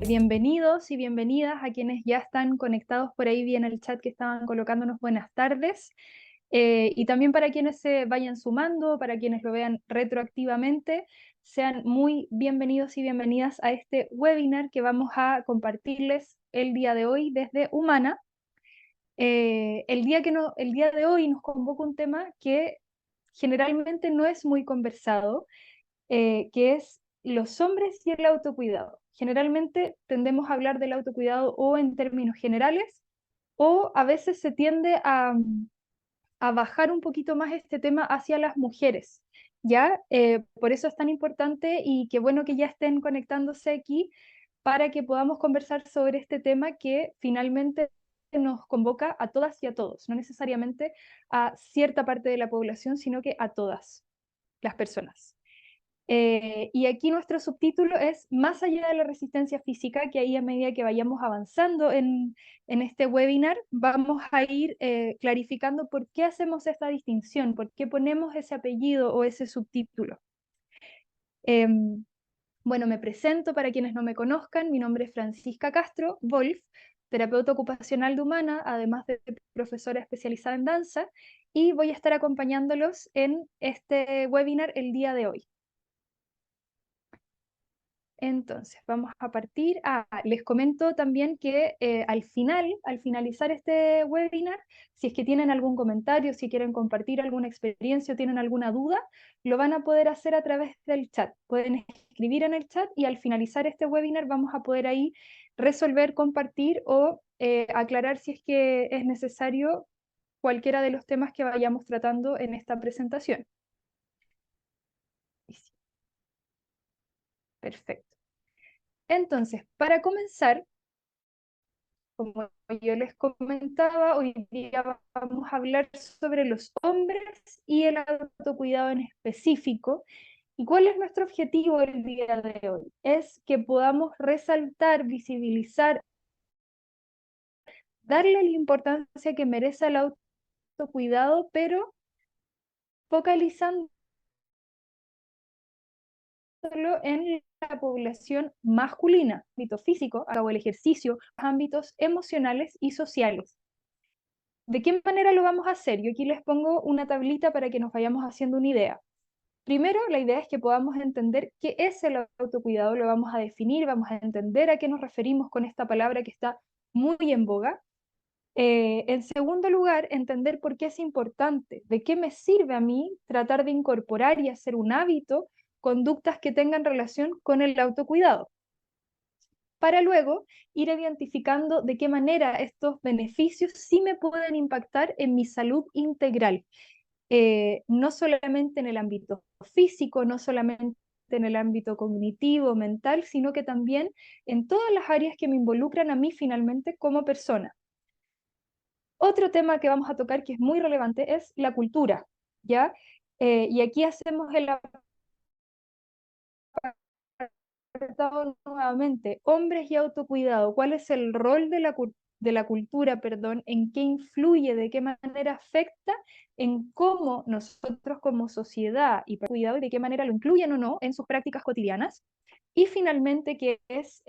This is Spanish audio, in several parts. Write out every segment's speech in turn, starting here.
Bienvenidos y bienvenidas a quienes ya están conectados por ahí, vi en el chat que estaban colocándonos buenas tardes, y también para quienes se vayan sumando, para quienes lo vean retroactivamente, sean muy bienvenidos y bienvenidas a este webinar que vamos a compartirles el día de hoy desde Humana. El día de hoy nos convoca un tema que generalmente no es muy conversado, que es los hombres y el autocuidado. Generalmente tendemos a hablar del autocuidado o en términos generales, o a veces se tiende a bajar un poquito más este tema hacia las mujeres, ¿ya? Por eso es tan importante y qué bueno que ya estén conectándose aquí para que podamos conversar sobre este tema que finalmente nos convoca a todas y a todos, no necesariamente a cierta parte de la población, sino que a todas las personas. Y aquí nuestro subtítulo es Más allá de la resistencia física, que ahí a medida que vayamos avanzando en este webinar, vamos a ir clarificando por qué hacemos esta distinción, por qué ponemos ese apellido o ese subtítulo. Em, bueno, me presento para quienes no me conozcan, mi nombre es Francisca Castro Wolf, terapeuta ocupacional de Humana, además de profesora especializada en danza, y voy a estar acompañándolos en este webinar el día de hoy. Entonces, vamos a partir. Les comento también que al finalizar este webinar, si es que tienen algún comentario, si quieren compartir alguna experiencia o tienen alguna duda, lo van a poder hacer a través del chat. Pueden escribir en el chat y al finalizar este webinar vamos a poder ahí resolver, compartir o aclarar si es que es necesario cualquiera de los temas que vayamos tratando en esta presentación. Perfecto. Entonces, para comenzar, como yo les comentaba, hoy día vamos a hablar sobre los hombres y el autocuidado en específico. ¿Y cuál es nuestro objetivo el día de hoy? Es que podamos resaltar, visibilizar, darle la importancia que merece el autocuidado, pero focalizando en la población masculina, ámbito físico, o el ejercicio, ámbitos emocionales y sociales. ¿De qué manera lo vamos a hacer? Yo aquí les pongo una tablita para que nos vayamos haciendo una idea. Primero, la idea es que podamos entender qué es el autocuidado, lo vamos a definir, vamos a entender a qué nos referimos con esta palabra que está muy en boga. En segundo lugar, entender por qué es importante, de qué me sirve a mí tratar de incorporar y hacer un hábito conductas que tengan relación con el autocuidado, para luego ir identificando de qué manera estos beneficios sí me pueden impactar en mi salud integral, no solamente en el ámbito físico, no solamente en el ámbito cognitivo, mental, sino que también en todas las áreas que me involucran a mí finalmente como persona. Otro tema que vamos a tocar que es muy relevante es la cultura, ¿ya? Y aquí hacemos el nuevamente, hombres y autocuidado, ¿cuál es el rol de la cultura, perdón, en qué influye, de qué manera afecta en cómo nosotros como sociedad y cuidado y de qué manera lo incluyen o no en sus prácticas cotidianas? Y finalmente, que es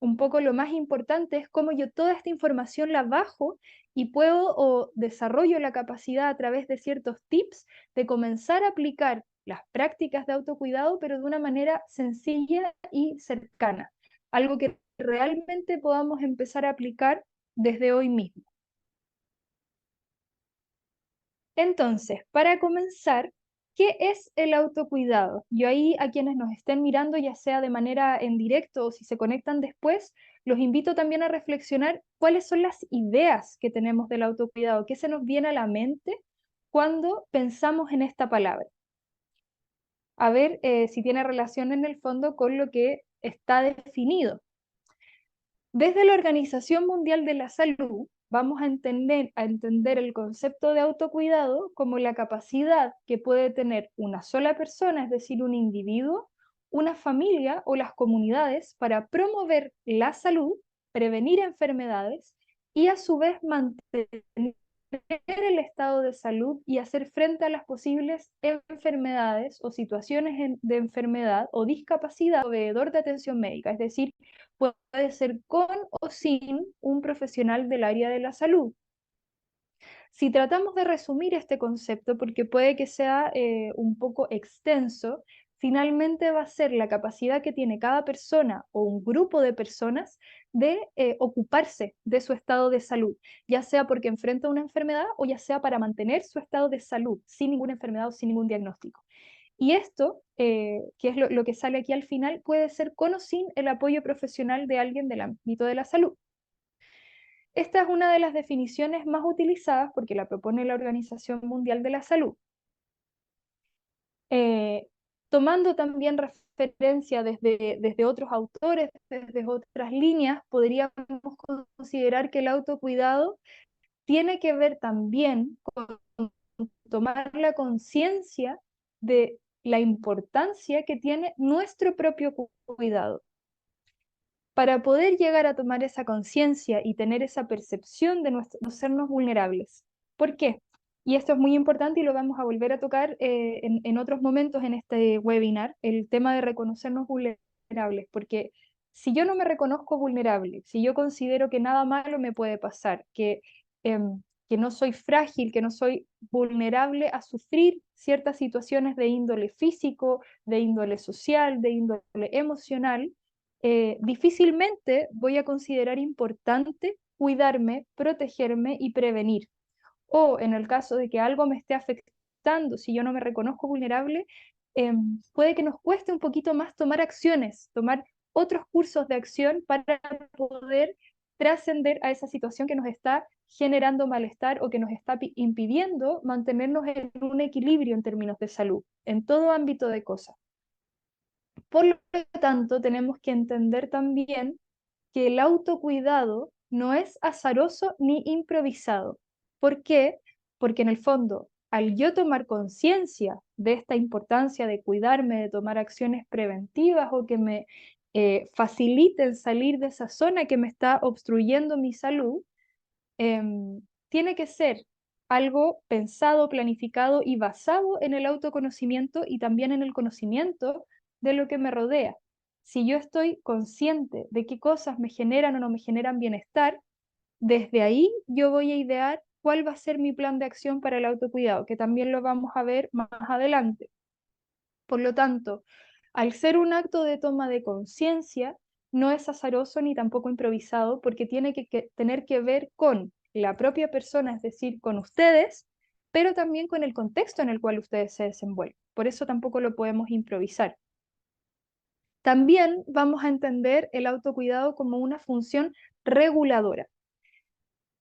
un poco lo más importante, es cómo yo toda esta información la bajo y puedo o desarrollo la capacidad a través de ciertos tips de comenzar a aplicar las prácticas de autocuidado, pero de una manera sencilla y cercana. Algo que realmente podamos empezar a aplicar desde hoy mismo. Entonces, para comenzar, ¿qué es el autocuidado? Yo ahí a quienes nos estén mirando, ya sea de manera en directo o si se conectan después, los invito también a reflexionar cuáles son las ideas que tenemos del autocuidado, qué se nos viene a la mente cuando pensamos en esta palabra. A ver si tiene relación en el fondo con lo que está definido. Desde la Organización Mundial de la Salud, vamos a entender el concepto de autocuidado como la capacidad que puede tener una sola persona, es decir, un individuo, una familia o las comunidades para promover la salud, prevenir enfermedades y a su vez mantener el estado de salud y hacer frente a las posibles enfermedades o situaciones de enfermedad o discapacidad proveedor de atención médica, es decir, puede ser con o sin un profesional del área de la salud. Si tratamos de resumir este concepto, porque puede que sea un poco extenso, finalmente va a ser la capacidad que tiene cada persona o un grupo de personas de ocuparse de su estado de salud, ya sea porque enfrenta una enfermedad o ya sea para mantener su estado de salud sin ninguna enfermedad o sin ningún diagnóstico. Y esto, que es lo que sale aquí al final, puede ser con o sin el apoyo profesional de alguien del ámbito de la salud. Esta es una de las definiciones más utilizadas porque la propone la Organización Mundial de la Salud. Tomando también referencia desde otros autores, desde otras líneas, podríamos considerar que el autocuidado tiene que ver también con tomar la conciencia de la importancia que tiene nuestro propio cuidado. Para poder llegar a tomar esa conciencia y tener esa percepción de no sernos vulnerables. ¿Por qué? Y esto es muy importante y lo vamos a volver a tocar en otros momentos en este webinar, el tema de reconocernos vulnerables, porque si yo no me reconozco vulnerable, si yo considero que nada malo me puede pasar, que no soy frágil, que no soy vulnerable a sufrir ciertas situaciones de índole físico, de índole social, de índole emocional, difícilmente voy a considerar importante cuidarme, protegerme y prevenir. O en el caso de que algo me esté afectando, si yo no me reconozco vulnerable, puede que nos cueste un poquito más tomar acciones, tomar otros cursos de acción para poder trascender a esa situación que nos está generando malestar o que nos está impidiendo mantenernos en un equilibrio en términos de salud, en todo ámbito de cosas. Por lo tanto, tenemos que entender también que el autocuidado no es azaroso ni improvisado. ¿Por qué? Porque en el fondo, al yo tomar conciencia de esta importancia de cuidarme, de tomar acciones preventivas o que me faciliten salir de esa zona que me está obstruyendo mi salud, tiene que ser algo pensado, planificado y basado en el autoconocimiento y también en el conocimiento de lo que me rodea. Si yo estoy consciente de qué cosas me generan o no me generan bienestar, desde ahí yo voy a idear cuál va a ser mi plan de acción para el autocuidado, que también lo vamos a ver más adelante. Por lo tanto, al ser un acto de toma de conciencia, no es azaroso ni tampoco improvisado, porque tiene que tener que ver con la propia persona, es decir, con ustedes, pero también con el contexto en el cual ustedes se desenvuelven. Por eso tampoco lo podemos improvisar. También vamos a entender el autocuidado como una función reguladora.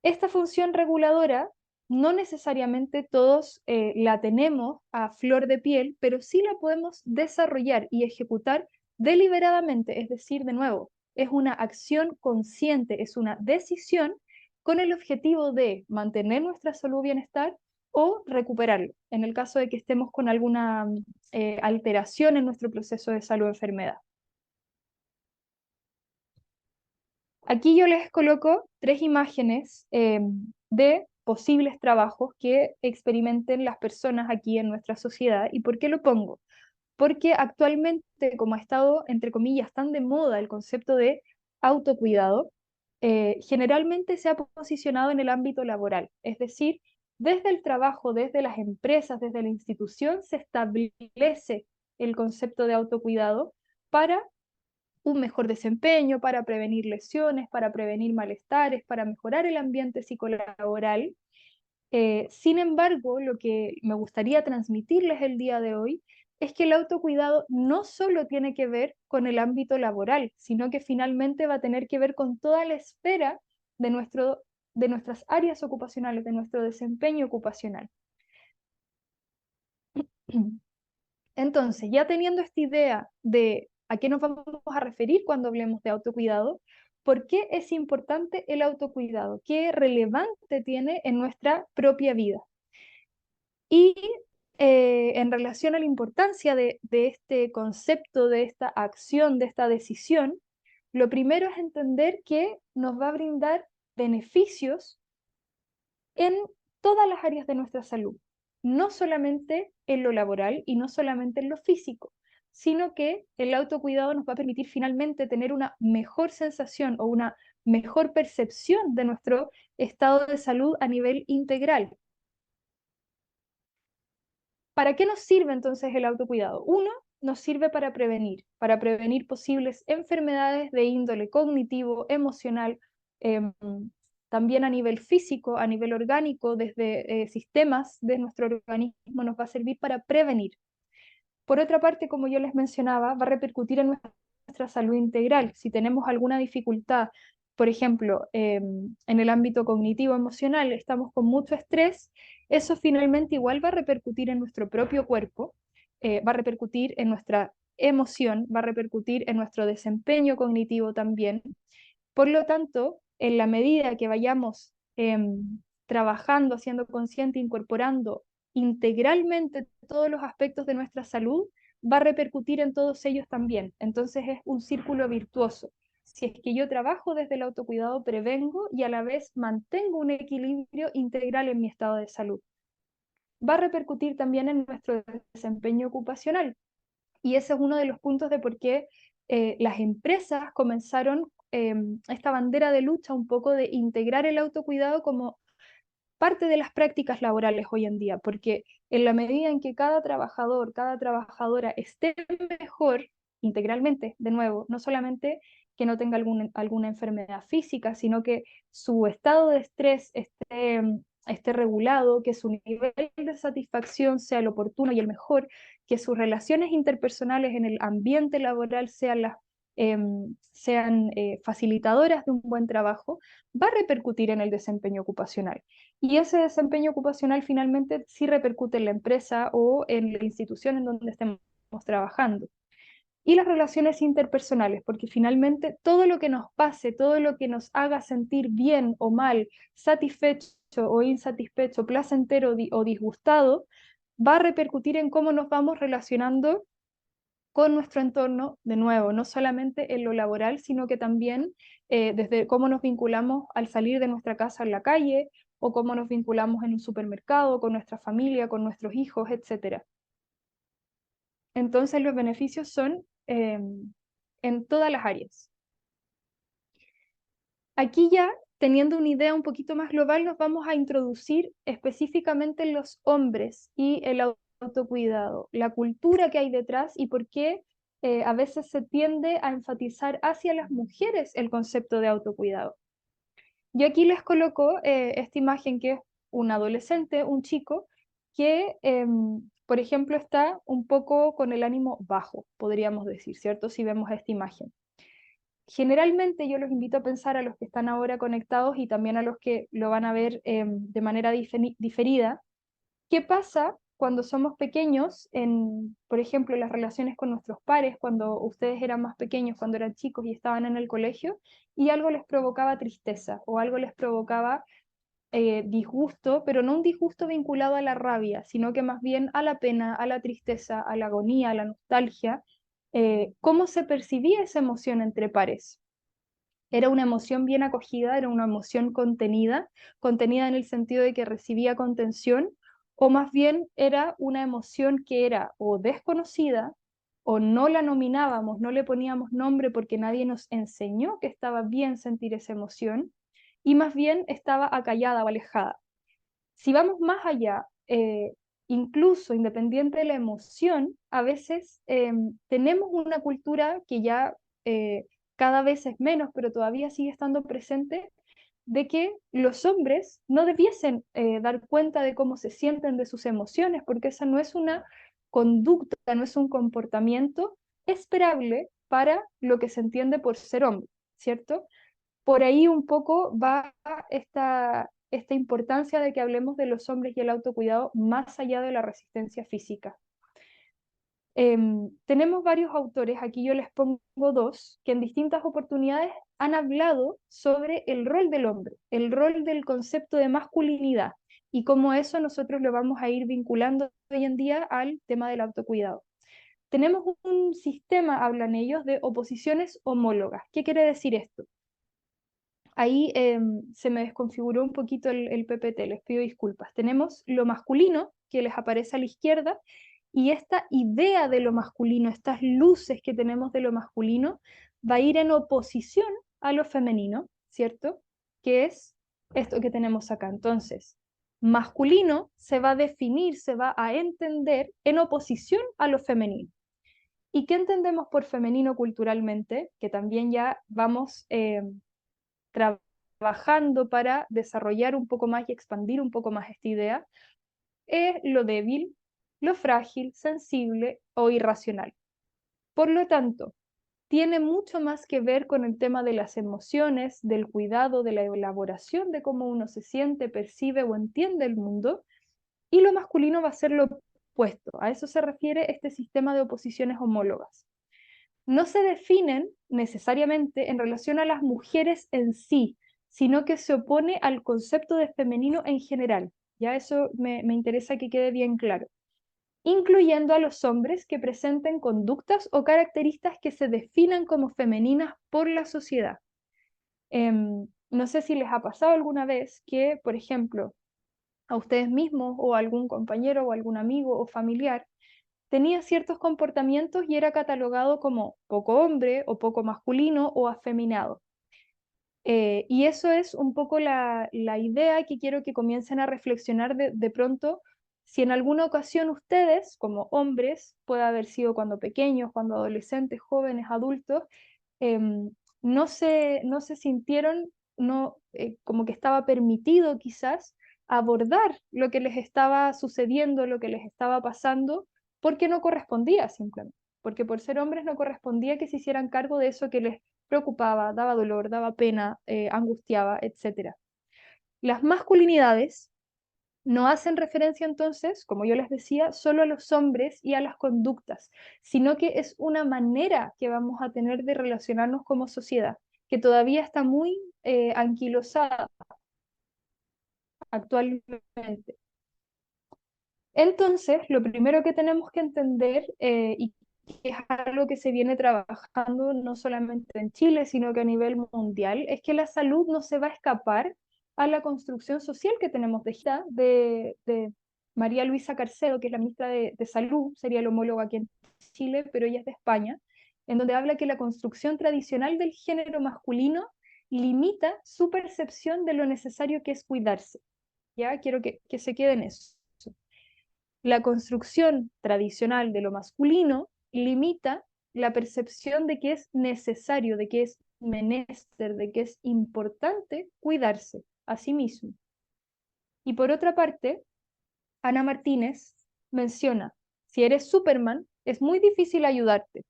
Esta función reguladora no necesariamente todos la tenemos a flor de piel, pero sí la podemos desarrollar y ejecutar deliberadamente, es decir, de nuevo, es una acción consciente, es una decisión con el objetivo de mantener nuestra salud y bienestar o recuperarlo, en el caso de que estemos con alguna alteración en nuestro proceso de salud o enfermedad. Aquí yo les coloco 3 imágenes de posibles trabajos que experimenten las personas aquí en nuestra sociedad. ¿Y por qué lo pongo? Porque actualmente, como ha estado, entre comillas, tan de moda el concepto de autocuidado, generalmente se ha posicionado en el ámbito laboral. Es decir, desde el trabajo, desde las empresas, desde la institución, se establece el concepto de autocuidado para un mejor desempeño, para prevenir lesiones, para prevenir malestares, para mejorar el ambiente psicolaboral. Sin embargo, lo que me gustaría transmitirles el día de hoy es que el autocuidado no solo tiene que ver con el ámbito laboral, sino que finalmente va a tener que ver con toda la esfera de nuestras áreas ocupacionales, de nuestro desempeño ocupacional. Entonces, ya teniendo esta idea de a qué nos vamos a referir cuando hablemos de autocuidado, ¿por qué es importante el autocuidado? ¿Qué relevante tiene en nuestra propia vida? Y en relación a la importancia de este concepto, de esta acción, de esta decisión, lo primero es entender que nos va a brindar beneficios en todas las áreas de nuestra salud, no solamente en lo laboral y no solamente en lo físico, sino que el autocuidado nos va a permitir finalmente tener una mejor sensación o una mejor percepción de nuestro estado de salud a nivel integral. ¿Para qué nos sirve entonces el autocuidado? Uno, nos sirve para prevenir posibles enfermedades de índole cognitivo, emocional, también a nivel físico, a nivel orgánico, desde sistemas de nuestro organismo nos va a servir para prevenir. Por otra parte, como yo les mencionaba, va a repercutir en nuestra salud integral. Si tenemos alguna dificultad, por ejemplo, en el ámbito cognitivo emocional, estamos con mucho estrés, eso finalmente igual va a repercutir en nuestro propio cuerpo, va a repercutir en nuestra emoción, va a repercutir en nuestro desempeño cognitivo también. Por lo tanto, en la medida que vayamos trabajando, siendo consciente, incorporando integralmente todos los aspectos de nuestra salud, va a repercutir en todos ellos también. Entonces es un círculo virtuoso. Si es que yo trabajo desde el autocuidado, prevengo y a la vez mantengo un equilibrio integral en mi estado de salud. Va a repercutir también en nuestro desempeño ocupacional. Y ese es uno de los puntos de por qué las empresas comenzaron esta bandera de lucha un poco de integrar el autocuidado como parte de las prácticas laborales hoy en día, porque en la medida en que cada trabajador, cada trabajadora esté mejor integralmente, de nuevo, no solamente que no tenga alguna enfermedad física, sino que su estado de estrés esté regulado, que su nivel de satisfacción sea el oportuno y el mejor, que sus relaciones interpersonales en el ambiente laboral sean facilitadoras de un buen trabajo, va a repercutir en el desempeño ocupacional. Y ese desempeño ocupacional finalmente sí repercute en la empresa o en la institución en donde estemos trabajando. Y las relaciones interpersonales, porque finalmente todo lo que nos pase, todo lo que nos haga sentir bien o mal, satisfecho o insatisfecho, placentero o disgustado, va a repercutir en cómo nos vamos relacionando con nuestro entorno, de nuevo, no solamente en lo laboral, sino que también desde cómo nos vinculamos al salir de nuestra casa en la calle o cómo nos vinculamos en un supermercado, con nuestra familia, con nuestros hijos, etc. Entonces los beneficios son en todas las áreas. Aquí ya, teniendo una idea un poquito más global, nos vamos a introducir específicamente en los hombres y el autocuidado, la cultura que hay detrás y por qué a veces se tiende a enfatizar hacia las mujeres el concepto de autocuidado. Yo aquí les coloco esta imagen que es un adolescente, un chico, que, por ejemplo, está un poco con el ánimo bajo, podríamos decir, ¿cierto? Si vemos esta imagen. Generalmente yo los invito a pensar a los que están ahora conectados y también a los que lo van a ver de manera diferida. ¿Qué pasa cuando somos pequeños, por ejemplo, las relaciones con nuestros pares, cuando ustedes eran más pequeños, cuando eran chicos y estaban en el colegio, y algo les provocaba tristeza o algo les provocaba disgusto, pero no un disgusto vinculado a la rabia, sino que más bien a la pena, a la tristeza, a la agonía, a la nostalgia? ¿Cómo se percibía esa emoción entre pares? Era una emoción bien acogida, era una emoción contenida, contenida en el sentido de que recibía contención, o más bien era una emoción que era o desconocida, o no la nominábamos, no le poníamos nombre porque nadie nos enseñó que estaba bien sentir esa emoción, y más bien estaba acallada o alejada. Si vamos más allá, incluso independiente de la emoción, a veces tenemos una cultura que ya cada vez es menos, pero todavía sigue estando presente, de que los hombres no debiesen dar cuenta de cómo se sienten, de sus emociones, porque esa no es una conducta, no es un comportamiento esperable para lo que se entiende por ser hombre, ¿cierto? Por ahí un poco va esta importancia de que hablemos de los hombres y el autocuidado más allá de la resistencia física. Tenemos varios autores, aquí yo les pongo dos, que en distintas oportunidades han hablado sobre el rol del hombre, el rol del concepto de masculinidad y cómo eso nosotros lo vamos a ir vinculando hoy en día al tema del autocuidado. Tenemos un sistema, hablan ellos, de oposiciones homólogas. ¿Qué quiere decir esto? ahí se me desconfiguró un poquito el PPT, les pido disculpas. Tenemos lo masculino, que les aparece a la izquierda, y esta idea de lo masculino, estas luces que tenemos de lo masculino, va a ir en oposición a lo femenino, ¿cierto? Que es esto que tenemos acá. Entonces, masculino se va a definir, se va a entender en oposición a lo femenino. ¿Y qué entendemos por femenino culturalmente? Que también ya vamos trabajando para desarrollar un poco más y expandir un poco más esta idea, es lo débil, lo frágil, sensible o irracional. Por lo tanto, tiene mucho más que ver con el tema de las emociones, del cuidado, de la elaboración de cómo uno se siente, percibe o entiende el mundo, y lo masculino va a ser lo opuesto. A eso se refiere este sistema de oposiciones homólogas. No se definen necesariamente en relación a las mujeres en sí, sino que se opone al concepto de femenino en general. Ya eso me interesa que quede bien claro, incluyendo a los hombres que presenten conductas o características que se definan como femeninas por la sociedad. No sé si les ha pasado alguna vez que, por ejemplo, a ustedes mismos o a algún compañero o algún amigo o familiar tenía ciertos comportamientos y era catalogado como poco hombre o poco masculino o afeminado. Y eso es un poco la idea que quiero que comiencen a reflexionar de pronto, si en alguna ocasión ustedes, como hombres, puede haber sido cuando pequeños, cuando adolescentes, jóvenes, adultos, em, no se sintieron como que estaba permitido quizás abordar lo que les estaba sucediendo, lo que les estaba pasando, porque no correspondía simplemente, porque por ser hombres no correspondía que se hicieran cargo de eso que les preocupaba, daba dolor, daba pena, angustiaba, etc. Las masculinidades no hacen referencia entonces, como yo les decía, solo a los hombres y a las conductas, sino que es una manera que vamos a tener de relacionarnos como sociedad, que todavía está muy anquilosada actualmente. Entonces, lo primero que tenemos que entender, y que es algo que se viene trabajando no solamente en Chile, sino que a nivel mundial, es que la salud no se va a escapar a la construcción social que tenemos de María Luisa Carcedo, que es la ministra de Salud, sería el homólogo aquí en Chile, pero ella es de España, en donde habla que la construcción tradicional del género masculino limita su percepción de lo necesario que es cuidarse. Ya quiero que se quede en eso. La construcción tradicional de lo masculino limita la percepción de que es necesario, de que es menester, de que es importante cuidarse a sí mismo. Y por otra parte, Ana Martínez menciona, si eres Superman, es muy difícil ayudarte.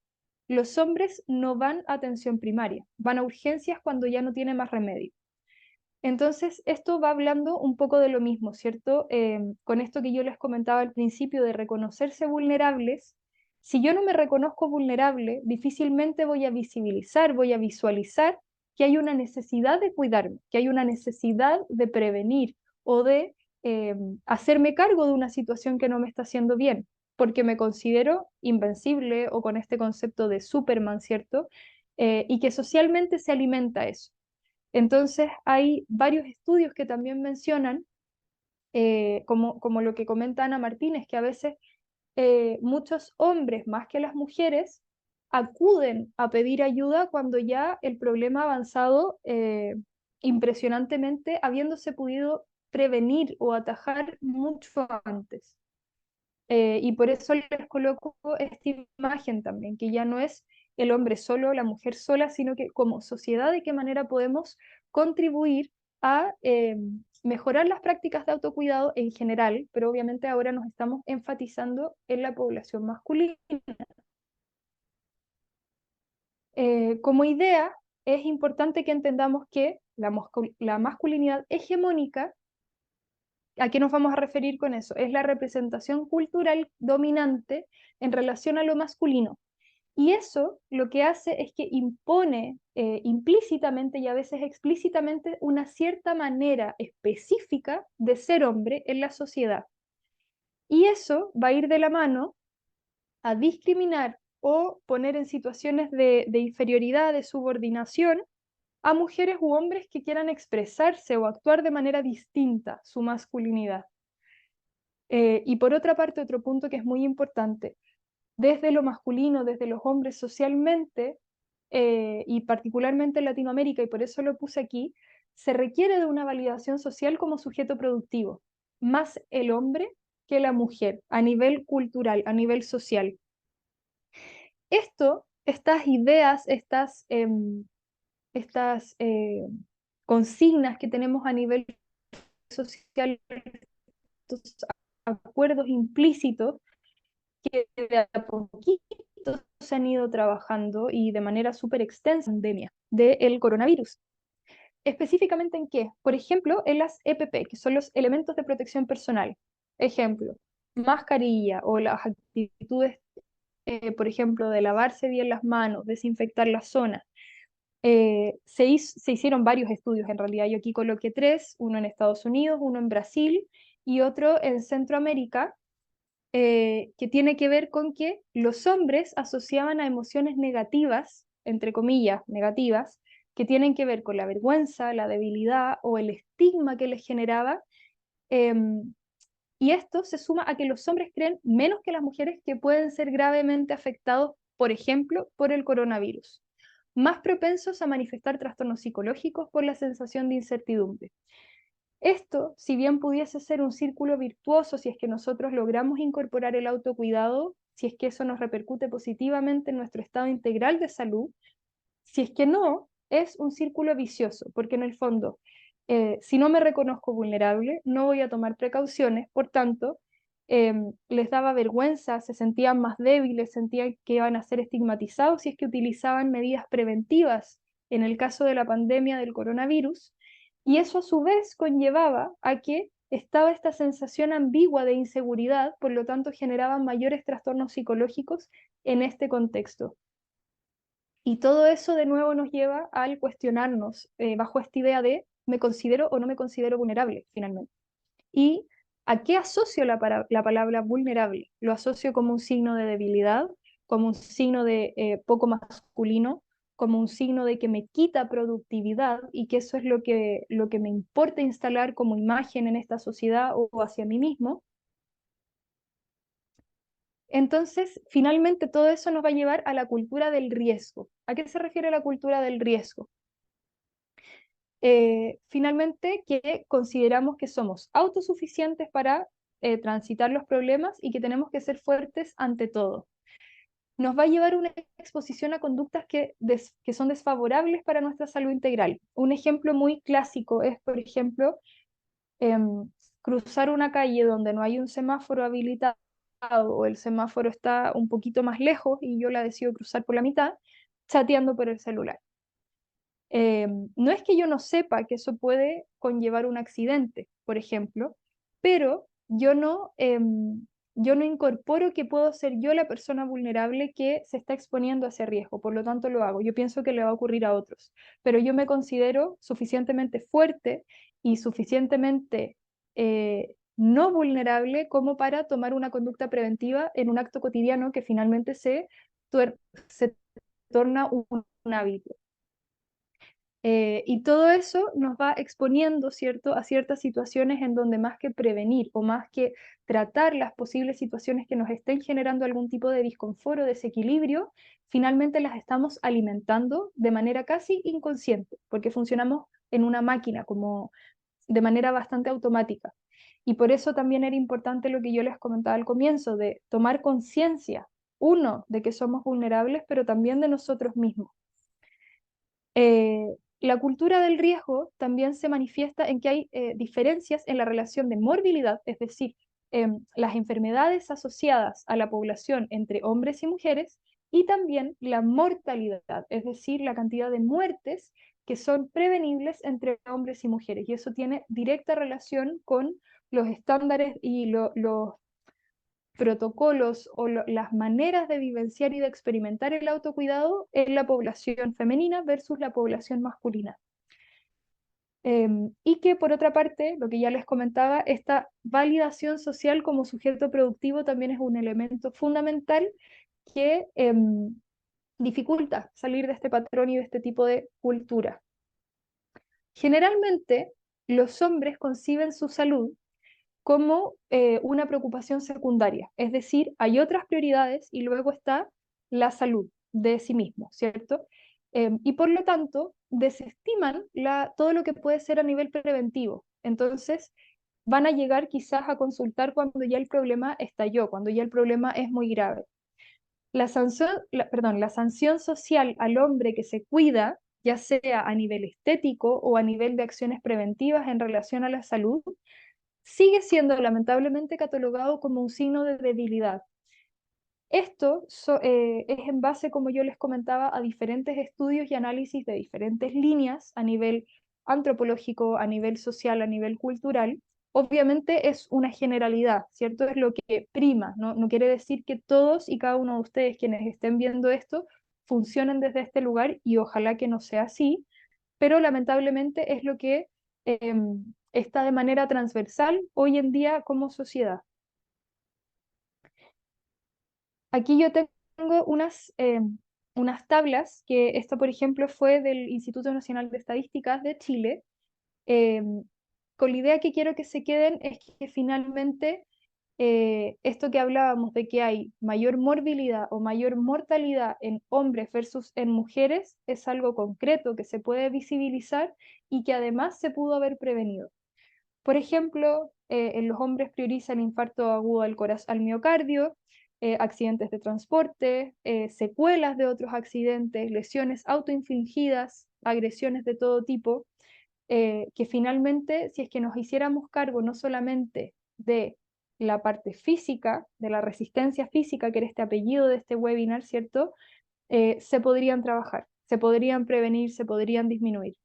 Los hombres no van a atención primaria, van a urgencias cuando ya no tiene más remedio. Entonces, esto va hablando un poco de lo mismo, ¿cierto? Con esto que yo les comentaba al principio de reconocerse vulnerables, si yo no me reconozco vulnerable, difícilmente voy a visibilizar, voy a visualizar que hay una necesidad de cuidarme, que hay una necesidad de prevenir o de hacerme cargo de una situación que no me está haciendo bien, porque me considero invencible o con este concepto de Superman, ¿cierto? Y que socialmente se alimenta eso. Entonces, hay varios estudios que también mencionan, como lo que comenta Ana Martínez, que a veces muchos hombres, más que las mujeres, acuden a pedir ayuda cuando ya el problema ha avanzado impresionantemente, habiéndose podido prevenir o atajar mucho antes. Y por eso les coloco esta imagen también, que ya no es el hombre solo, la mujer sola, sino que como sociedad de qué manera podemos contribuir a mejorar las prácticas de autocuidado en general, pero obviamente ahora nos estamos enfatizando en la población masculina. Como idea, es importante que entendamos que la masculinidad hegemónica, ¿a qué nos vamos a referir con eso? Es la representación cultural dominante en relación a lo masculino. Y eso lo que hace es que impone implícitamente y a veces explícitamente una cierta manera específica de ser hombre en la sociedad. Y eso va a ir de la mano a discriminar o poner en situaciones de inferioridad, de subordinación a mujeres u hombres que quieran expresarse o actuar de manera distinta su masculinidad. Y por otra parte, otro punto que es muy importante, desde lo masculino, desde los hombres socialmente, y particularmente en Latinoamérica, y por eso lo puse aquí, se requiere de una validación social como sujeto productivo, más el hombre que la mujer, a nivel cultural, a nivel social. Estas ideas, estas consignas que tenemos a nivel social, estos acuerdos implícitos, que de a poquito se han ido trabajando y de manera súper extensa en la pandemia del coronavirus. ¿Específicamente en qué? Por ejemplo, en las EPP, que son los elementos de protección personal. Ejemplo, mascarilla o las actitudes, por ejemplo, de lavarse bien las manos, desinfectar las zonas. Se hicieron varios estudios en realidad. Yo aquí coloqué tres, uno en Estados Unidos, uno en Brasil y otro en Centroamérica, que tiene que ver con que los hombres asociaban a emociones negativas, entre comillas, negativas, que tienen que ver con la vergüenza, la debilidad o el estigma que les generaba. Y esto se suma a que los hombres creen menos que las mujeres que pueden ser gravemente afectados, por ejemplo, por el coronavirus, más propensos a manifestar trastornos psicológicos por la sensación de incertidumbre. Esto, si bien pudiese ser un círculo virtuoso, si es que nosotros logramos incorporar el autocuidado, si es que eso nos repercute positivamente en nuestro estado integral de salud, si es que no, es un círculo vicioso, porque en el fondo, si no me reconozco vulnerable, no voy a tomar precauciones, por tanto, les daba vergüenza, se sentían más débiles, sentían que iban a ser estigmatizados si es que utilizaban medidas preventivas en el caso de la pandemia del coronavirus, y eso a su vez conllevaba a que estaba esta sensación ambigua de inseguridad, por lo tanto generaban mayores trastornos psicológicos en este contexto. Y todo eso de nuevo nos lleva al cuestionarnos bajo esta idea de ¿me considero o no me considero vulnerable finalmente? ¿Y a qué asocio la palabra vulnerable? Lo asocio como un signo de debilidad, como un signo de poco masculino, como un signo de que me quita productividad y que eso es lo que me importa instalar como imagen en esta sociedad o hacia mí mismo. Entonces, finalmente todo eso nos va a llevar a la cultura del riesgo. ¿A qué se refiere la cultura del riesgo? Finalmente, que consideramos que somos autosuficientes para transitar los problemas y que tenemos que ser fuertes ante todo. Nos va a llevar una exposición a conductas que son desfavorables para nuestra salud integral. Un ejemplo muy clásico es, por ejemplo, cruzar una calle donde no hay un semáforo habilitado o el semáforo está un poquito más lejos y yo la decido cruzar por la mitad, chateando por el celular. No es que yo no sepa que eso puede conllevar un accidente, por ejemplo, pero yo no incorporo que puedo ser yo la persona vulnerable que se está exponiendo a ese riesgo, por lo tanto lo hago. Yo pienso que le va a ocurrir a otros, pero yo me considero suficientemente fuerte y suficientemente no vulnerable como para tomar una conducta preventiva en un acto cotidiano que finalmente se torna un hábito. Y todo eso nos va exponiendo, ¿cierto?, a ciertas situaciones en donde más que prevenir o más que tratar las posibles situaciones que nos estén generando algún tipo de disconfort o desequilibrio, finalmente las estamos alimentando de manera casi inconsciente, porque funcionamos en una máquina, como de manera bastante automática. Y por eso también era importante lo que yo les comentaba al comienzo, de tomar conciencia, uno, de que somos vulnerables, pero también de nosotros mismos. La cultura del riesgo también se manifiesta en que hay diferencias en la relación de morbilidad, es decir, las enfermedades asociadas a la población entre hombres y mujeres, y también la mortalidad, es decir, la cantidad de muertes que son prevenibles entre hombres y mujeres. Y eso tiene directa relación con los estándares y los protocolos o las maneras de vivenciar y de experimentar el autocuidado en la población femenina versus la población masculina. Y que por otra parte, lo que ya les comentaba, esta validación social como sujeto productivo también es un elemento fundamental que dificulta salir de este patrón y de este tipo de cultura. Generalmente, los hombres conciben su salud como una preocupación secundaria, es decir, hay otras prioridades y luego está la salud de sí mismo, ¿cierto? Y por lo tanto, desestiman todo lo que puede ser a nivel preventivo. Entonces, van a llegar quizás a consultar cuando ya el problema estalló, cuando ya el problema es muy grave. La sanción social al hombre que se cuida, ya sea a nivel estético o a nivel de acciones preventivas en relación a la salud, sigue siendo lamentablemente catalogado como un signo de debilidad. Esto es en base, como yo les comentaba, a diferentes estudios y análisis de diferentes líneas a nivel antropológico, a nivel social, a nivel cultural. Obviamente es una generalidad, ¿cierto? Es lo que prima, ¿no? No quiere decir que todos y cada uno de ustedes quienes estén viendo esto funcionen desde este lugar y ojalá que no sea así, pero lamentablemente es lo que está de manera transversal hoy en día como sociedad. Aquí yo tengo unas tablas, que esto, por ejemplo, fue del Instituto Nacional de Estadísticas de Chile, eh, con la idea que quiero que se queden es que finalmente esto que hablábamos de que hay mayor morbilidad o mayor mortalidad en hombres versus en mujeres es algo concreto que se puede visibilizar y que además se pudo haber prevenido. Por ejemplo, en los hombres prioriza el infarto agudo al miocardio, accidentes de transporte, secuelas de otros accidentes, lesiones autoinfligidas, agresiones de todo tipo, que finalmente, si es que nos hiciéramos cargo no solamente de la parte física, de la resistencia física, que era este apellido de este webinar, ¿cierto? Se podrían trabajar, se podrían prevenir, se podrían disminuir.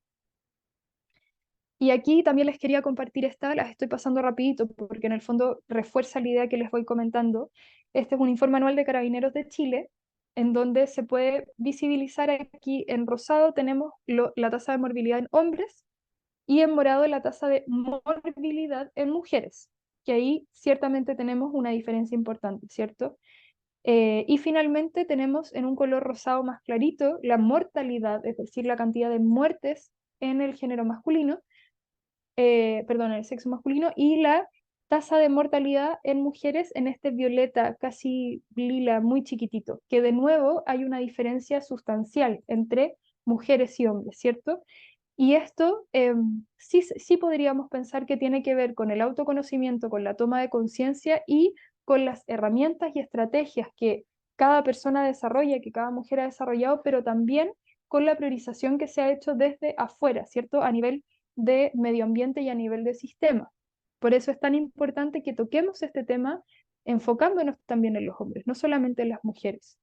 Y aquí también les quería compartir las estoy pasando rapidito porque en el fondo refuerza la idea que les voy comentando. Este es un informe anual de Carabineros de Chile, en donde se puede visibilizar aquí en rosado tenemos la tasa de morbilidad en hombres y en morado la tasa de morbilidad en mujeres, que ahí ciertamente tenemos una diferencia importante, ¿cierto? Y finalmente tenemos en un color rosado más clarito la mortalidad, es decir, la cantidad de muertes en el género masculino, perdón, el sexo masculino, y la tasa de mortalidad en mujeres en este violeta casi lila, muy chiquitito, que de nuevo hay una diferencia sustancial entre mujeres y hombres, ¿cierto? Y esto sí podríamos pensar que tiene que ver con el autoconocimiento, con la toma de conciencia y con las herramientas y estrategias que cada persona desarrolla, que cada mujer ha desarrollado, pero también con la priorización que se ha hecho desde afuera, ¿cierto? A nivel de medio ambiente y a nivel de sistema. Por eso es tan importante que toquemos este tema enfocándonos también en los hombres, no solamente en las mujeres.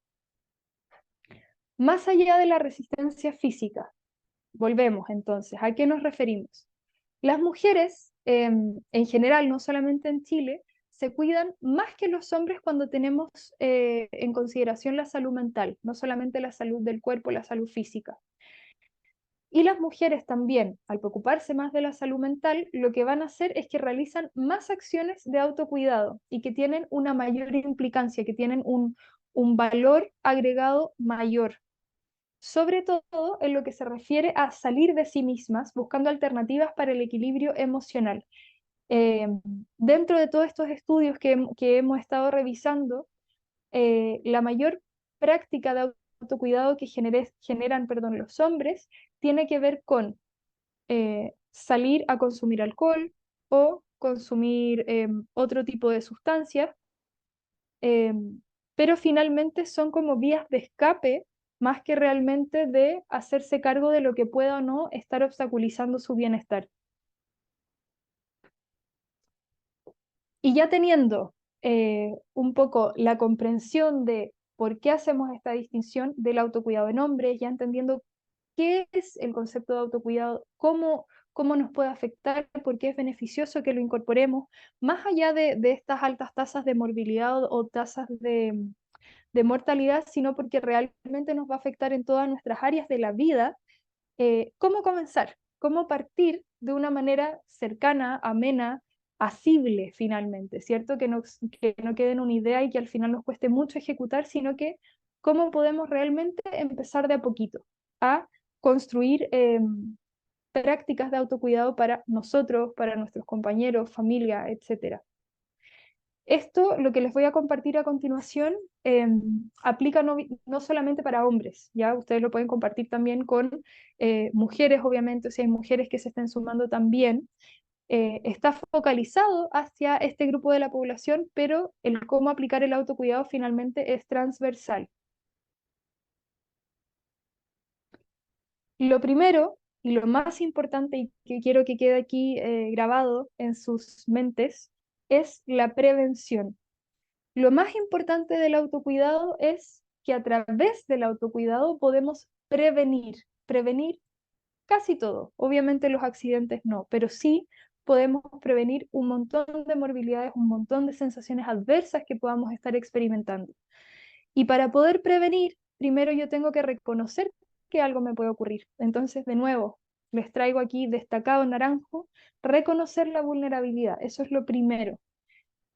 Más allá de la resistencia física, volvemos entonces, ¿a qué nos referimos? Las mujeres, en general, no solamente en Chile, se cuidan más que los hombres cuando tenemos en consideración la salud mental, no solamente la salud del cuerpo, la salud física. Y las mujeres también, al preocuparse más de la salud mental, lo que van a hacer es que realizan más acciones de autocuidado y que tienen una mayor implicancia, que tienen un valor agregado mayor, sobre todo en lo que se refiere a salir de sí mismas, buscando alternativas para el equilibrio emocional. Eh, Dentro de todos estos estudios que hemos estado revisando, la mayor práctica de autocuidado que generan, perdón, los hombres tiene que ver con salir a consumir alcohol o consumir otro tipo de sustancias, eh, pero finalmente son como vías de escape más que realmente de hacerse cargo de lo que pueda o no estar obstaculizando su bienestar. Y ya teniendo un poco la comprensión de por qué hacemos esta distinción del autocuidado en hombres, ya entendiendo qué es el concepto de autocuidado, cómo nos puede afectar, por qué es beneficioso que lo incorporemos, más allá de estas altas tasas de morbilidad o tasas de mortalidad, sino porque realmente nos va a afectar en todas nuestras áreas de la vida. ¿Cómo comenzar? ¿Cómo partir de una manera cercana, amena, asible finalmente? ¿Cierto? Que no quede en una idea y que al final nos cueste mucho ejecutar, sino que cómo podemos realmente empezar de a poquito a construir prácticas de autocuidado para nosotros, para nuestros compañeros, familia, etcétera. Esto, lo que les voy a compartir a continuación, aplica no solamente para hombres, ¿ya? Ustedes lo pueden compartir también con mujeres, obviamente, si hay mujeres que se estén sumando también. Está focalizado hacia este grupo de la población, pero el cómo aplicar el autocuidado finalmente es transversal. Lo primero y lo más importante y que quiero que quede aquí grabado en sus mentes es la prevención. Lo más importante del autocuidado es que a través del autocuidado podemos prevenir casi todo. Obviamente los accidentes no, pero sí podemos prevenir un montón de morbilidades, un montón de sensaciones adversas que podamos estar experimentando. Y para poder prevenir, primero yo tengo que reconocer que algo me puede ocurrir. Entonces, de nuevo, les traigo aquí destacado en naranjo, reconocer la vulnerabilidad. Eso es lo primero.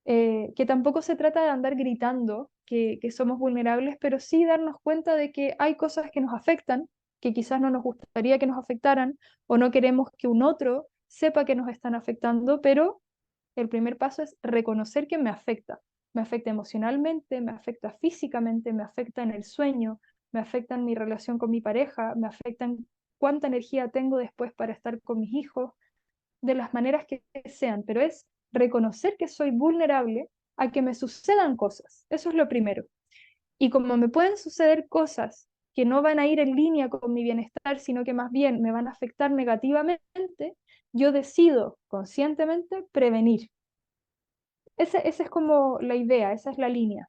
Que tampoco se trata de andar gritando que somos vulnerables, pero sí darnos cuenta de que hay cosas que nos afectan, que quizás no nos gustaría que nos afectaran, o no queremos que un otro sepa que nos están afectando, pero el primer paso es reconocer que me afecta. Me afecta emocionalmente, me afecta físicamente, me afecta en el sueño, me afecta en mi relación con mi pareja, me afecta en cuánta energía tengo después para estar con mis hijos, de las maneras que sean, pero es reconocer que soy vulnerable a que me sucedan cosas. Eso es lo primero. Y como me pueden suceder cosas que no van a ir en línea con mi bienestar, sino que más bien me van a afectar negativamente, yo decido conscientemente prevenir. Esa es como la idea, esa es la línea.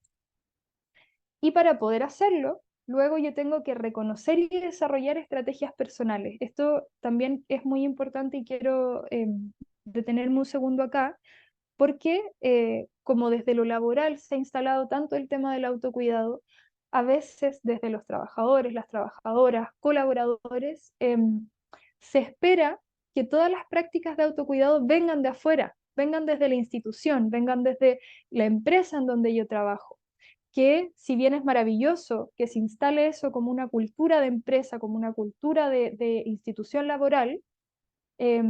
Y para poder hacerlo, luego yo tengo que reconocer y desarrollar estrategias personales. Esto también es muy importante y quiero detenerme un segundo acá, porque como desde lo laboral se ha instalado tanto el tema del autocuidado, a veces desde los trabajadores, las trabajadoras, colaboradores, se espera que todas las prácticas de autocuidado vengan de afuera, vengan desde la institución, vengan desde la empresa en donde yo trabajo, que si bien es maravilloso que se instale eso como una cultura de empresa, como una cultura de institución laboral, eh,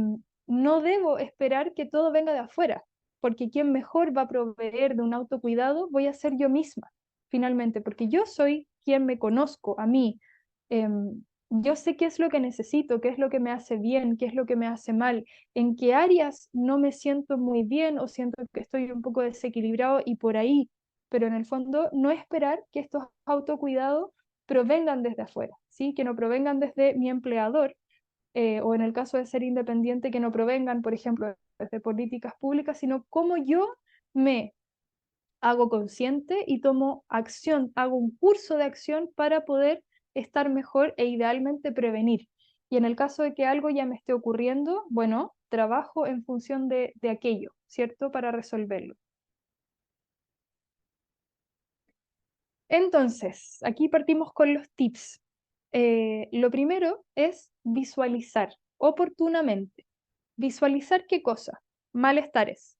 no debo esperar que todo venga de afuera, porque quien mejor va a proveer de un autocuidado voy a ser yo misma, finalmente, porque yo soy quien me conozco a mí. eh, yo sé qué es lo que necesito, qué es lo que me hace bien, qué es lo que me hace mal, en qué áreas no me siento muy bien o siento que estoy un poco desequilibrado y por ahí, pero en el fondo no esperar que estos autocuidados provengan desde afuera, ¿sí? Que no provengan desde mi empleador, o en el caso de ser independiente, que no provengan, por ejemplo, desde políticas públicas, sino cómo yo me hago consciente y tomo acción, hago un curso de acción para poder estar mejor e idealmente prevenir. Y en el caso de que algo ya me esté ocurriendo, bueno, trabajo en función de aquello, ¿cierto? Para resolverlo. Entonces, aquí partimos con los tips. Lo primero es visualizar oportunamente. ¿Visualizar qué cosa? Malestares.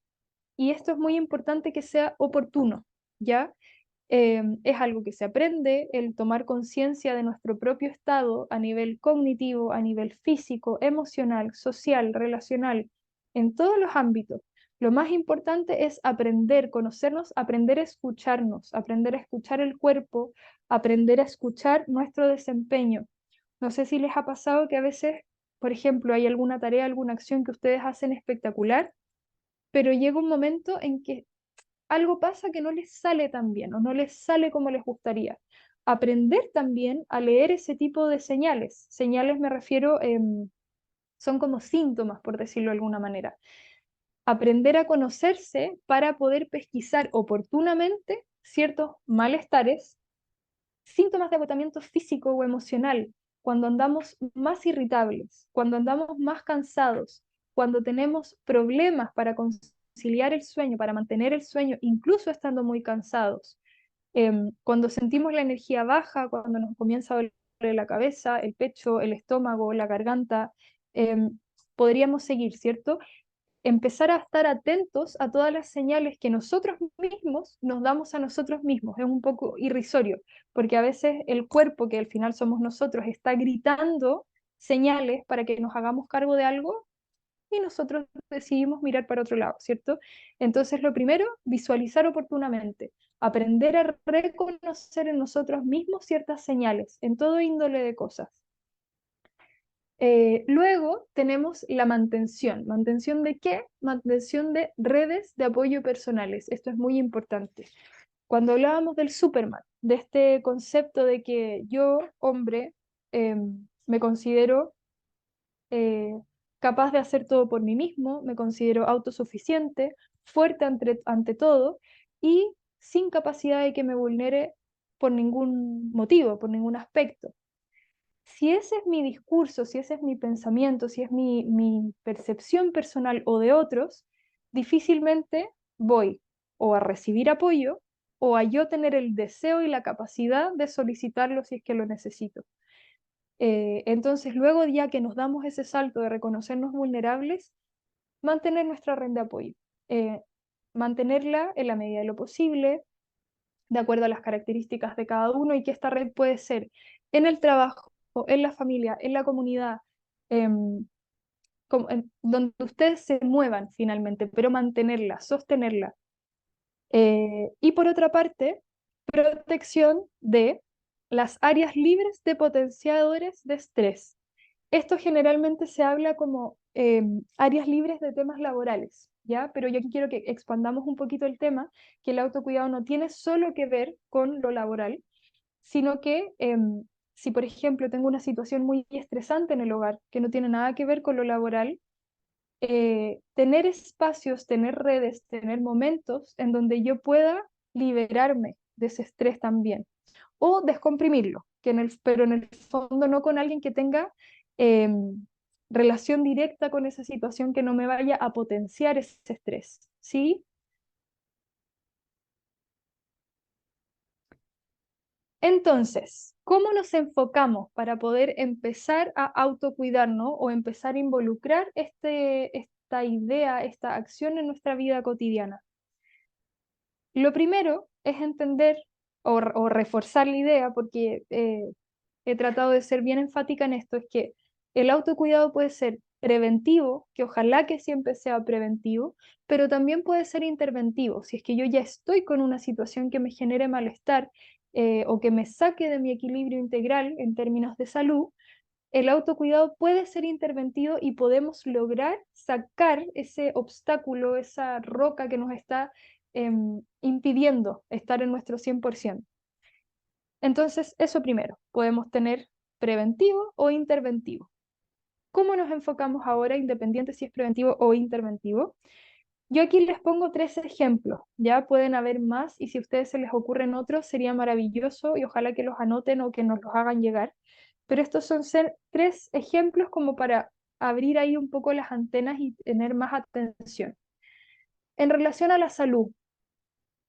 Y esto es muy importante que sea oportuno, ¿ya? Es algo que se aprende, el tomar conciencia de nuestro propio estado a nivel cognitivo, a nivel físico, emocional, social, relacional, en todos los ámbitos. Lo más importante es aprender, conocernos, aprender a escucharnos, aprender a escuchar el cuerpo, aprender a escuchar nuestro desempeño. No sé si les ha pasado que a veces, por ejemplo, hay alguna tarea, alguna acción que ustedes hacen espectacular, pero llega un momento en que algo pasa que no les sale tan bien o no les sale como les gustaría. Aprender también a leer ese tipo de señales. Señales me refiero, son como síntomas, por decirlo de alguna manera. Aprender a conocerse para poder pesquisar oportunamente ciertos malestares, síntomas de agotamiento físico o emocional, cuando andamos más irritables, cuando andamos más cansados, cuando tenemos problemas para conciliar el sueño, para mantener el sueño, incluso estando muy cansados, cuando sentimos la energía baja, cuando nos comienza a doler la cabeza, el pecho, el estómago, la garganta, podríamos seguir, ¿cierto? Empezar a estar atentos a todas las señales que nosotros mismos nos damos a nosotros mismos. Es un poco irrisorio, porque a veces el cuerpo, que al final somos nosotros, está gritando señales para que nos hagamos cargo de algo y nosotros decidimos mirar para otro lado, ¿cierto? Entonces, lo primero, visualizar oportunamente, aprender a reconocer en nosotros mismos ciertas señales, en todo índole de cosas. Luego tenemos la mantención. ¿Mantención de qué? Mantención de redes de apoyo personales. Esto es muy importante. Cuando hablábamos del Superman, de este concepto de que yo, hombre, me considero eh, capaz de hacer todo por mí mismo, me considero autosuficiente, fuerte ante todo y sin capacidad de que me vulnere por ningún motivo, por ningún aspecto. Si ese es mi discurso, si ese es mi pensamiento, si es mi percepción personal o de otros, difícilmente voy o a recibir apoyo o a yo tener el deseo y la capacidad de solicitarlo si es que lo necesito. Entonces, luego ya que nos damos ese salto de reconocernos vulnerables, mantener nuestra red de apoyo. Eh, Mantenerla en la medida de lo posible, de acuerdo a las características de cada uno y que esta red puede ser en el trabajo, en la familia, en la comunidad, em, donde ustedes se muevan finalmente, pero mantenerla, sostenerla. Y por otra parte, protección de las áreas libres de potenciadores de estrés. Esto generalmente se habla como áreas libres de temas laborales, ¿ya? Pero yo aquí quiero que expandamos un poquito el tema, que el autocuidado no tiene solo que ver con lo laboral, sino que si, por ejemplo, tengo una situación muy estresante en el hogar, que no tiene nada que ver con lo laboral, tener espacios, tener redes, tener momentos en donde yo pueda liberarme de ese estrés también o descomprimirlo, pero en el fondo no con alguien que tenga relación directa con esa situación que no me vaya a potenciar ese estrés, ¿sí? Entonces, ¿cómo nos enfocamos para poder empezar a autocuidarnos o empezar a involucrar esta idea, esta acción en nuestra vida cotidiana? Lo primero es entender o reforzar la idea, porque he tratado de ser bien enfática en esto, es que el autocuidado puede ser preventivo, que ojalá que siempre sea preventivo, pero también puede ser interventivo. Si es que yo ya estoy con una situación que me genere malestar o que me saque de mi equilibrio integral en términos de salud, el autocuidado puede ser interventivo y podemos lograr sacar ese obstáculo, esa roca que nos está impidiendo estar en nuestro 100%. Entonces, eso primero, podemos tener preventivo o interventivo. ¿Cómo nos enfocamos ahora, independiente si es preventivo o interventivo? Yo aquí les pongo tres ejemplos, ya pueden haber más y si a ustedes se les ocurren otros sería maravilloso y ojalá que los anoten o que nos los hagan llegar. Pero estos son tres ejemplos como para abrir ahí un poco las antenas y tener más atención. En relación a la salud,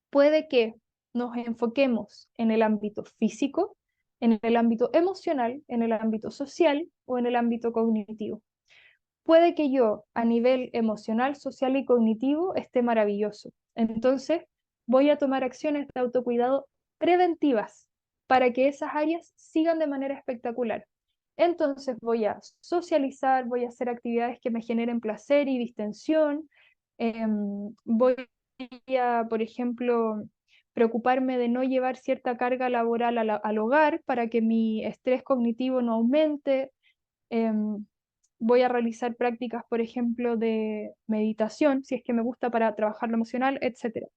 puede que nos enfoquemos en el ámbito físico, en el ámbito emocional, en el ámbito social o en el ámbito cognitivo. Puede que yo a nivel emocional, social y cognitivo esté maravilloso. Entonces, voy a tomar acciones de autocuidado preventivas para que esas áreas sigan de manera espectacular. Entonces, voy a socializar, voy a hacer actividades que me generen placer y distensión. Voy a, por ejemplo, preocuparme de no llevar cierta carga laboral al hogar para que mi estrés cognitivo no aumente. Em, Voy a realizar prácticas, por ejemplo, de meditación, si es que me gusta para trabajar lo emocional, etcétera.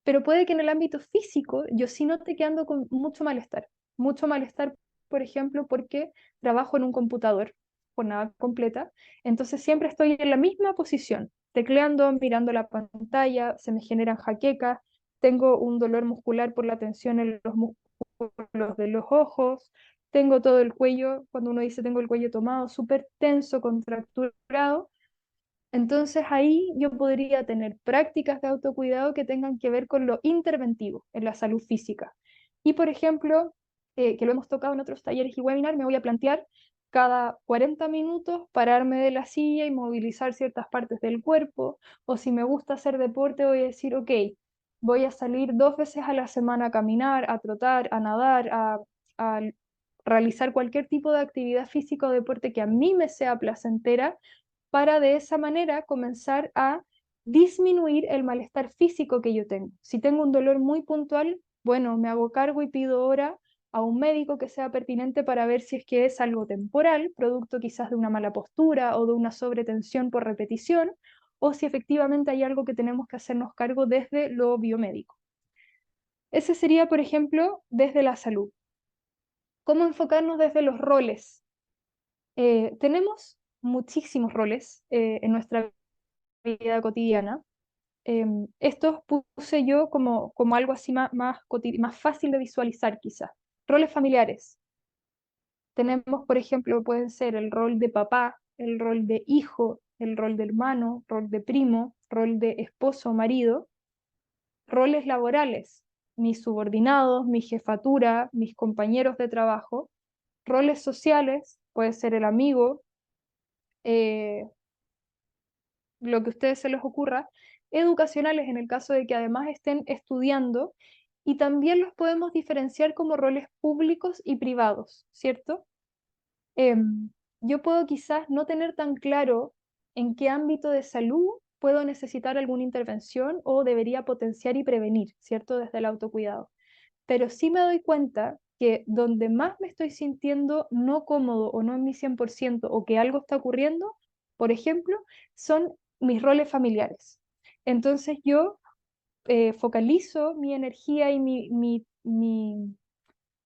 Pero puede que en el ámbito físico yo sí note que ando con mucho malestar, por ejemplo, porque trabajo en un computador, jornada completa, entonces siempre estoy en la misma posición, tecleando, mirando la pantalla, se me generan jaquecas, tengo un dolor muscular por la tensión en los músculos de los ojos, tengo todo el cuello, cuando uno dice tengo el cuello tomado, súper tenso, contracturado, entonces ahí yo podría tener prácticas de autocuidado que tengan que ver con lo interventivo en la salud física. Y por ejemplo, que lo hemos tocado en otros talleres y webinars, me voy a plantear cada 40 minutos pararme de la silla y movilizar ciertas partes del cuerpo. O si me gusta hacer deporte, voy a decir, ok, voy a salir 2 veces a la semana a caminar, a trotar, a nadar, a realizar cualquier tipo de actividad física o deporte que a mí me sea placentera para de esa manera comenzar a disminuir el malestar físico que yo tengo. Si tengo un dolor muy puntual, bueno, me hago cargo y pido hora a un médico que sea pertinente para ver si es que es algo temporal, producto quizás de una mala postura o de una sobretensión por repetición, o si efectivamente hay algo que tenemos que hacernos cargo desde lo biomédico. Ese sería, por ejemplo, desde la salud. ¿Cómo enfocarnos desde los roles? Tenemos muchísimos roles en nuestra vida cotidiana. Estos puse yo como algo así más fácil de visualizar quizás. Roles familiares. Tenemos, por ejemplo, pueden ser el rol de papá, el rol de hijo, el rol de hermano, rol de primo, rol de esposo o marido. Roles laborales, mis subordinados, mi jefatura, mis compañeros de trabajo. Roles sociales, puede ser el amigo, eh, lo que a ustedes se les ocurra. Educacionales, en el caso de que además estén estudiando. Y también los podemos diferenciar como roles públicos y privados, ¿cierto? Em, yo puedo quizás no tener tan claro en qué ámbito de salud puedo necesitar alguna intervención o debería potenciar y prevenir, ¿cierto? Desde el autocuidado. Pero sí me doy cuenta que donde más me estoy sintiendo no cómodo o no en mi 100% o que algo está ocurriendo, por ejemplo, son mis roles familiares. Entonces yo focalizo mi energía y mi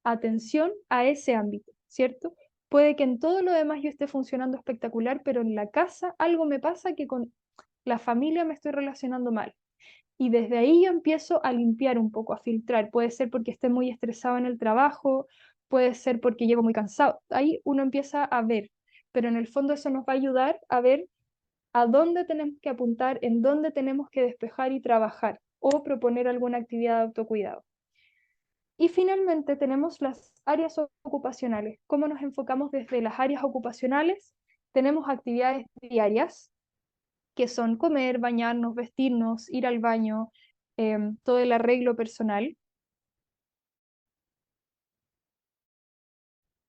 atención a ese ámbito, ¿cierto? Puede que en todo lo demás yo esté funcionando espectacular, pero en la casa algo me pasa que con la familia me estoy relacionando mal. Y desde ahí yo empiezo a limpiar un poco, a filtrar. Puede ser porque esté muy estresado en el trabajo, puede ser porque llego muy cansado. Ahí uno empieza a ver, pero en el fondo eso nos va a ayudar a ver a dónde tenemos que apuntar, en dónde tenemos que despejar y trabajar o proponer alguna actividad de autocuidado. Y finalmente tenemos las áreas ocupacionales. ¿Cómo nos enfocamos desde las áreas ocupacionales? Tenemos actividades diarias, que son comer, bañarnos, vestirnos, ir al baño, todo el arreglo personal.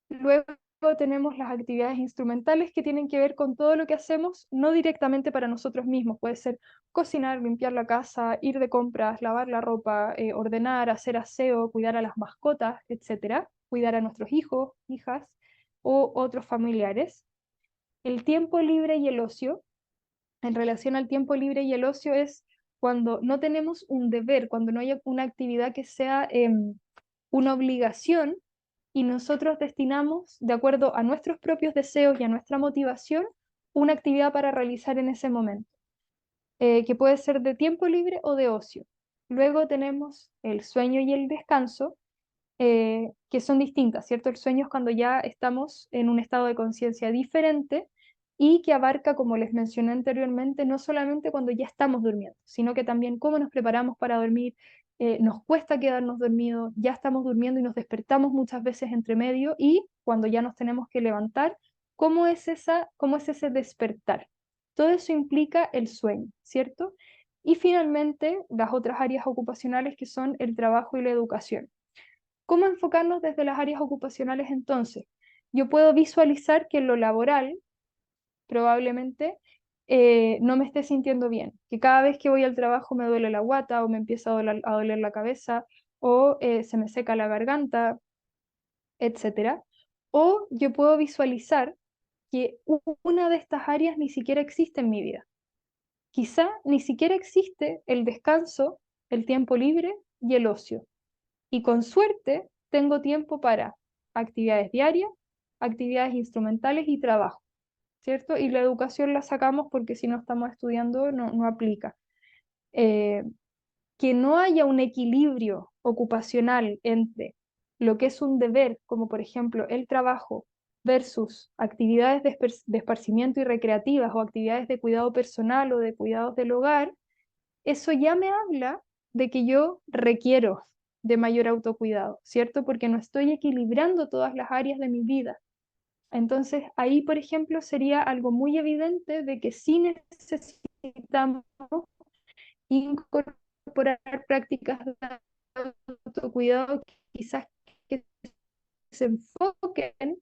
Luego tenemos las actividades instrumentales que tienen que ver con todo lo que hacemos, no directamente para nosotros mismos. Puede ser cocinar, limpiar la casa, ir de compras, lavar la ropa, ordenar, hacer aseo, cuidar a las mascotas, etcétera, cuidar a nuestros hijos, hijas o otros familiares. El tiempo libre y el ocio. En relación al tiempo libre y el ocio es cuando no tenemos un deber, cuando no hay una actividad que sea una obligación y nosotros destinamos, de acuerdo a nuestros propios deseos y a nuestra motivación, una actividad para realizar en ese momento, que puede ser de tiempo libre o de ocio. Luego tenemos el sueño y el descanso, que son distintas, ¿cierto? El sueño es cuando ya estamos en un estado de conciencia diferente y que abarca, como les mencioné anteriormente, no solamente cuando ya estamos durmiendo, sino que también cómo nos preparamos para dormir, nos cuesta quedarnos dormidos, ya estamos durmiendo y nos despertamos muchas veces entre medio y cuando ya nos tenemos que levantar, cómo es ese despertar? Todo eso implica el sueño, ¿cierto? Y finalmente, las otras áreas ocupacionales que son el trabajo y la educación. ¿Cómo enfocarnos desde las áreas ocupacionales entonces? Yo puedo visualizar que en lo laboral probablemente no me esté sintiendo bien, que cada vez que voy al trabajo me duele la guata o me empieza a doler la cabeza o se me seca la garganta, etcétera. O yo puedo visualizar que una de estas áreas ni siquiera existe en mi vida. Quizá ni siquiera existe el descanso, el tiempo libre y el ocio. Y con suerte tengo tiempo para actividades diarias, actividades instrumentales y trabajo, ¿cierto? Y la educación la sacamos porque si no estamos estudiando no aplica. Eh, que no haya un equilibrio ocupacional entre lo que es un deber, como por ejemplo el trabajo, versus actividades de esparcimiento y recreativas o actividades de cuidado personal o de cuidados del hogar, eso ya me habla de que yo requiero de mayor autocuidado, ¿cierto? Porque no estoy equilibrando todas las áreas de mi vida. Entonces, ahí, por ejemplo, sería algo muy evidente de que sí necesitamos incorporar prácticas de autocuidado quizás que se enfoquen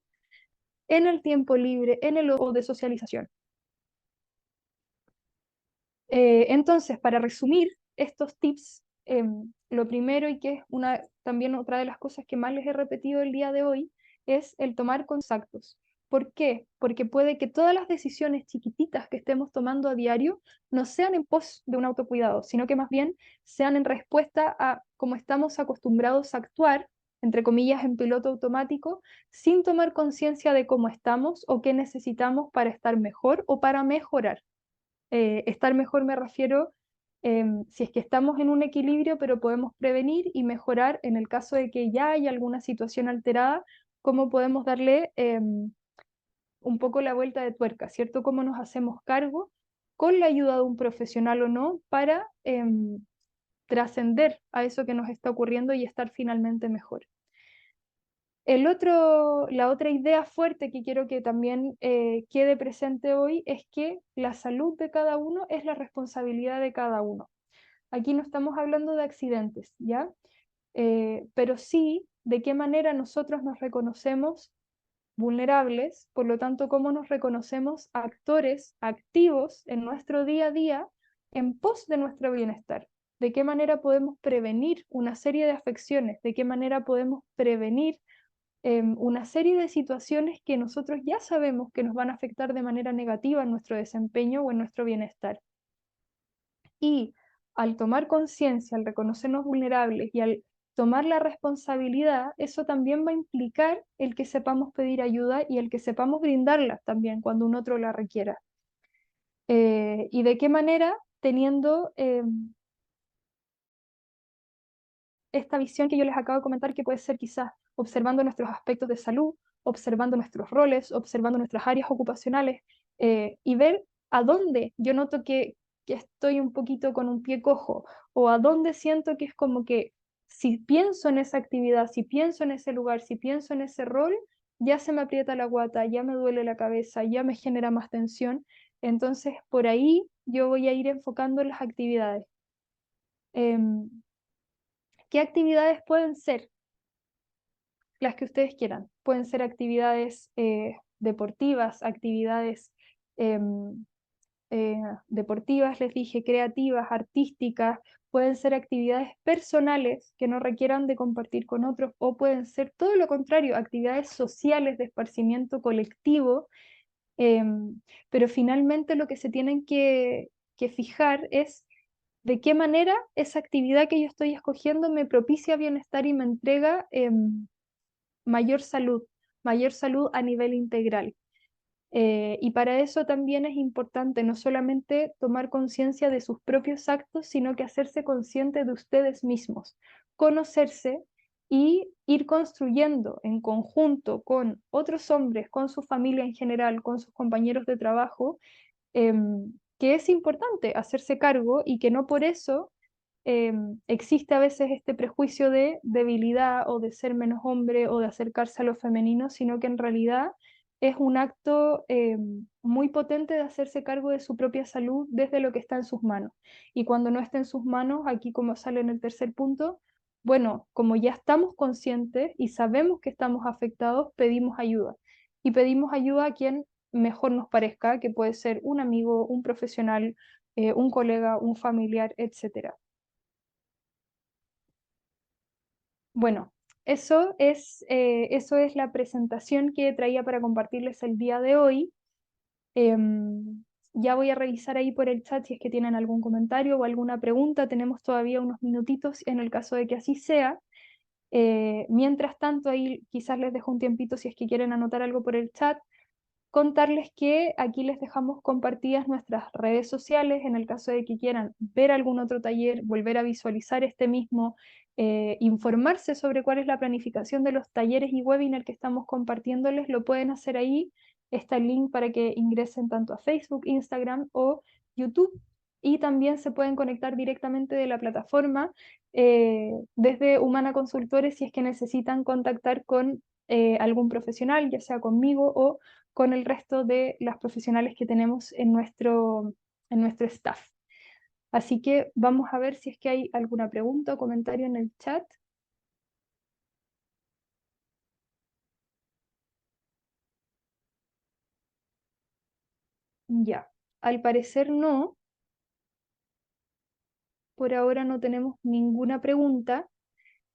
en el tiempo libre, en el o de socialización. Entonces, para resumir estos tips, lo primero y que es también otra de las cosas que más les he repetido el día de hoy, es el tomar contactos. ¿Por qué? Porque puede que todas las decisiones chiquititas que estemos tomando a diario no sean en pos de un autocuidado, sino que más bien sean en respuesta a cómo estamos acostumbrados a actuar, entre comillas, en piloto automático, sin tomar conciencia de cómo estamos o qué necesitamos para estar mejor o para mejorar. Estar mejor me refiero si es que estamos en un equilibrio, pero podemos prevenir y mejorar en el caso de que ya haya alguna situación alterada, cómo podemos darle un poco la vuelta de tuerca, ¿cierto? Cómo nos hacemos cargo con la ayuda de un profesional o no para trascender a eso que nos está ocurriendo y estar finalmente mejor. La otra idea fuerte que quiero que también quede presente hoy es que la salud de cada uno es la responsabilidad de cada uno. Aquí no estamos hablando de accidentes, ¿ya? Pero sí de qué manera nosotros nos reconocemos vulnerables, por lo tanto, cómo nos reconocemos actores activos en nuestro día a día en pos de nuestro bienestar. De qué manera podemos prevenir una serie de afecciones, de qué manera podemos prevenir una serie de situaciones que nosotros ya sabemos que nos van a afectar de manera negativa en nuestro desempeño o en nuestro bienestar. Y al tomar conciencia, al reconocernos vulnerables y al tomar la responsabilidad, eso también va a implicar el que sepamos pedir ayuda y el que sepamos brindarla también cuando un otro la requiera. ¿Y de qué manera? Teniendo esta visión que yo les acabo de comentar, que puede ser quizás observando nuestros aspectos de salud, observando nuestros roles, observando nuestras áreas ocupacionales y ver a dónde yo noto que estoy un poquito con un pie cojo o a dónde siento que es como que si pienso en esa actividad, si pienso en ese lugar, si pienso en ese rol, ya se me aprieta la guata, ya me duele la cabeza, ya me genera más tensión. Entonces, por ahí yo voy a ir enfocando las actividades. ¿Qué actividades pueden ser? Las que ustedes quieran. Pueden ser actividades deportivas, actividades em, deportivas, les dije, creativas, artísticas, pueden ser actividades personales que no requieran de compartir con otros, o pueden ser todo lo contrario, actividades sociales de esparcimiento colectivo, pero finalmente lo que se tienen que fijar es de qué manera esa actividad que yo estoy escogiendo me propicia bienestar y me entrega mayor salud a nivel integral. Y para eso también es importante no solamente tomar conciencia de sus propios actos, sino que hacerse consciente de ustedes mismos, conocerse y ir construyendo en conjunto con otros hombres, con su familia en general, con sus compañeros de trabajo, que es importante hacerse cargo y que no por eso existe a veces este prejuicio de debilidad o de ser menos hombre o de acercarse a lo femenino, sino que en realidad es un acto muy potente de hacerse cargo de su propia salud desde lo que está en sus manos. Y cuando no está en sus manos, aquí como sale en el tercer punto, bueno, como ya estamos conscientes y sabemos que estamos afectados, pedimos ayuda. Y pedimos ayuda a quien mejor nos parezca, que puede ser un amigo, un profesional, un colega, un familiar, etcétera. Bueno, eso es la presentación que traía para compartirles el día de hoy. Ya voy a revisar ahí por el chat si es que tienen algún comentario o alguna pregunta. Tenemos todavía unos minutitos en el caso de que así sea. Mientras tanto, ahí quizás les dejo un tiempito si es que quieren anotar algo por el chat. Contarles que aquí les dejamos compartidas nuestras redes sociales en el caso de que quieran ver algún otro taller, volver a visualizar este mismo, informarse sobre cuál es la planificación de los talleres y webinar que estamos compartiéndoles, lo pueden hacer ahí. Está el link para que ingresen tanto a Facebook, Instagram o YouTube. Y también se pueden conectar directamente de la plataforma desde Humana Consultores si es que necesitan contactar con algún profesional, ya sea conmigo o con el resto de las profesionales que tenemos en nuestro staff. Así que vamos a ver si es que hay alguna pregunta o comentario en el chat. Ya, al parecer no, por ahora no tenemos ninguna pregunta.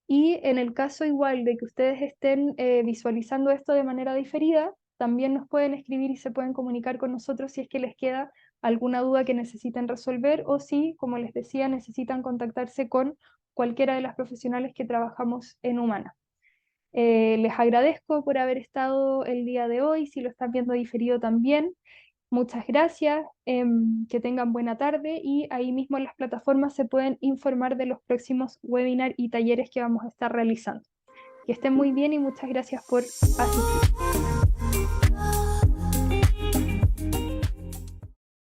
Y en el caso igual de que ustedes estén visualizando esto de manera diferida, también nos pueden escribir y se pueden comunicar con nosotros si es que les queda alguna duda que necesiten resolver o si, como les decía, necesitan contactarse con cualquiera de las profesionales que trabajamos en Humana. Les agradezco por haber estado el día de hoy, si lo están viendo diferido también. Muchas gracias, que tengan buena tarde y ahí mismo en las plataformas se pueden informar de los próximos webinars y talleres que vamos a estar realizando. Que estén muy bien y muchas gracias por asistir.